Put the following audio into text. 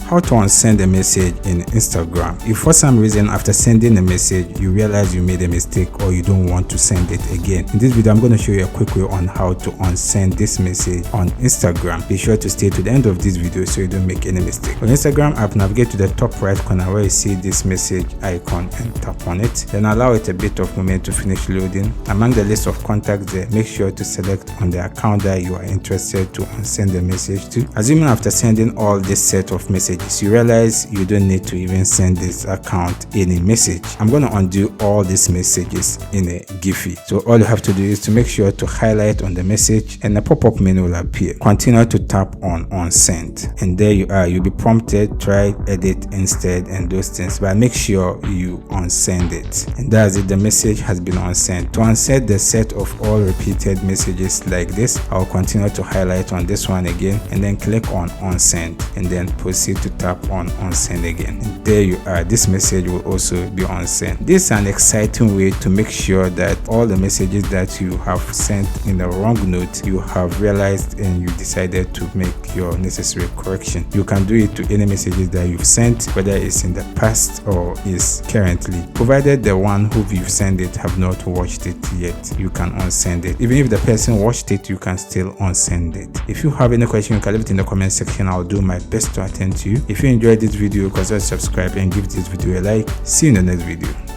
How to unsend a message in Instagram. If for some reason after sending a message you realize you made a mistake or you don't want to send it again, in this video I'm going to show you a quick way on how to unsend this message on Instagram. Be sure to stay to the end of this video so you don't make any mistake. On Instagram app, navigate to the top right corner where you see this message icon and tap on it. Then allow it a bit of moment to finish loading. Among the list of contacts there, make sure to select on the account that you are interested to unsend the message to. Assuming after sending all this set of messages you realize you don't need to even send this account any message, I'm going to undo all these messages in a Giphy. So all you have to do is to make sure to highlight on the message and a pop-up menu will appear. Continue to tap on unsend and there you are. You'll be prompted try edit instead and those things, but make sure you unsend it. And that's it, the message has been unsent. To unsend the set of all repeated messages like this, I'll continue to highlight on this one again and then click on unsend and then proceed to tap on unsend again. And there you are, this message will also be unsent. This is an exciting way to make sure that all the messages that you have sent in the wrong note you have realized and you decided to make your necessary correction. You can do it to any messages that you've sent, whether it's in the past or is currently, provided the one who you've sent it have not watched it yet. You can unsend it. Even if the person watched it, you can still unsend it. If you have any question, you can leave it in the comment section. I'll do my best to attend to you. If you enjoyed this video, consider subscribe and give this video a like. See you in the next video.